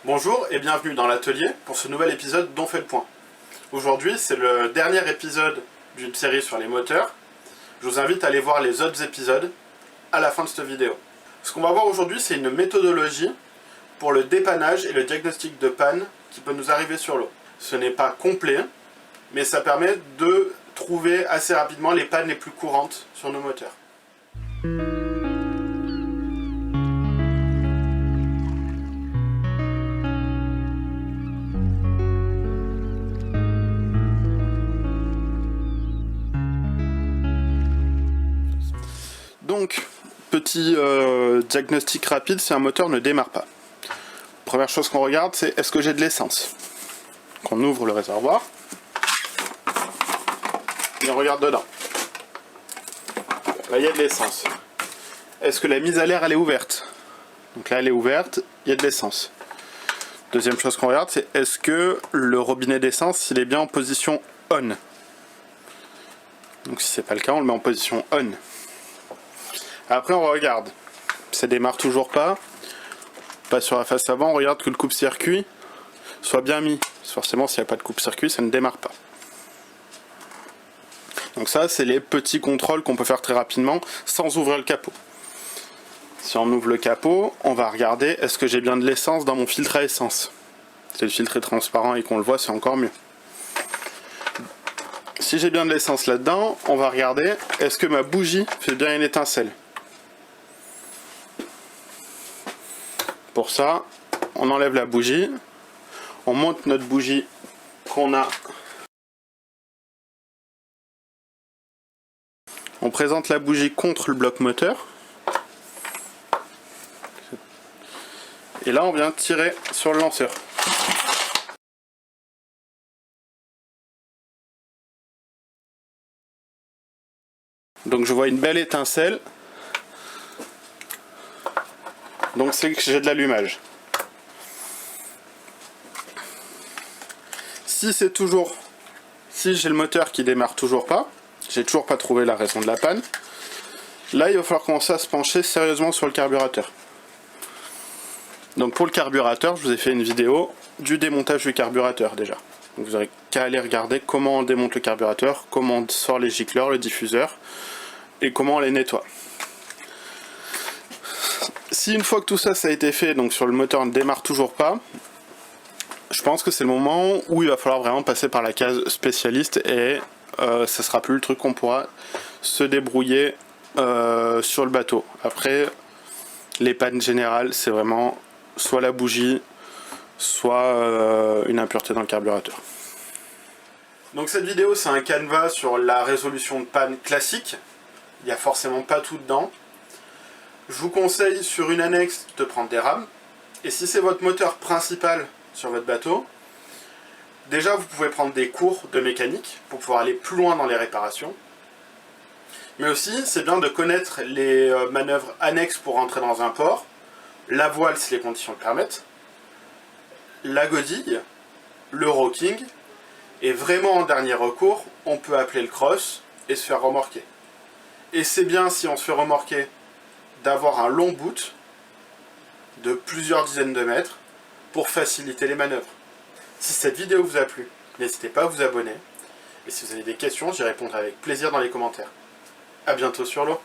Bonjour et bienvenue dans l'atelier pour ce nouvel épisode d'On fait le point. Aujourd'hui, c'est le dernier épisode d'une série sur les moteurs. Je vous invite à aller voir les autres épisodes à la fin de cette vidéo. Ce qu'on va voir aujourd'hui, c'est une méthodologie pour le dépannage et le diagnostic de panne qui peut nous arriver sur l'eau. Ce n'est pas complet, mais ça permet de trouver assez rapidement les pannes les plus courantes sur nos moteurs. Donc, petit diagnostic rapide si un moteur ne démarre pas. Première chose qu'on regarde, c'est est-ce que j'ai de l'essence. On ouvre le réservoir et on regarde dedans. Là, il y a de l'essence. Est-ce que la mise à l'air elle est ouverte? Donc là, elle est ouverte, il y a de l'essence. Deuxième chose qu'on regarde, c'est est-ce que le robinet d'essence il est bien en position on. Donc si c'est pas le cas, on le met en position on. Après on regarde, ça démarre toujours pas, sur la face avant, on regarde que le coupe-circuit soit bien mis. Forcément s'il n'y a pas de coupe-circuit, ça ne démarre pas. Donc ça c'est les petits contrôles qu'on peut faire très rapidement sans ouvrir le capot. Si on ouvre le capot, on va regarder est-ce que j'ai bien de l'essence dans mon filtre à essence. Si le filtre est transparent et qu'on le voit, c'est encore mieux. Si j'ai bien de l'essence là-dedans, on va regarder est-ce que ma bougie fait bien une étincelle. Pour ça, on enlève la bougie, on monte notre bougie qu'on a. On présente la bougie contre le bloc moteur. Et là, on vient tirer sur le lanceur. Donc je vois une belle étincelle. Donc c'est que j'ai de l'allumage. Si j'ai le moteur qui démarre toujours pas, j'ai toujours pas trouvé la raison de la panne, là il va falloir commencer à se pencher sérieusement sur le carburateur. Donc pour le carburateur, je vous ai fait une vidéo du démontage du carburateur déjà. Donc vous n'aurez qu'à aller regarder comment on démonte le carburateur, comment on sort les gicleurs, le diffuseur, et comment on les nettoie. Si une fois que tout ça a été fait, donc sur le moteur ne démarre toujours pas, je pense que c'est le moment où il va falloir vraiment passer par la case spécialiste et ça sera plus le truc qu'on pourra se débrouiller sur le bateau. Après, les pannes générales, c'est vraiment soit la bougie, soit une impureté dans le carburateur. Donc cette vidéo, c'est un canevas sur la résolution de panne classique. Il n'y a forcément pas tout dedans. Je vous conseille sur une annexe de prendre des rames. Et si c'est votre moteur principal sur votre bateau, déjà vous pouvez prendre des cours de mécanique pour pouvoir aller plus loin dans les réparations. Mais aussi, c'est bien de connaître les manœuvres annexes pour rentrer dans un port, la voile si les conditions le permettent, la godille, le rocking, et vraiment en dernier recours, on peut appeler le cross et se faire remorquer. Et c'est bien si on se fait remorquer d'avoir un long boot de plusieurs dizaines de mètres pour faciliter les manœuvres. Si cette vidéo vous a plu, n'hésitez pas à vous abonner. Et si vous avez des questions, j'y répondrai avec plaisir dans les commentaires. A bientôt sur l'eau.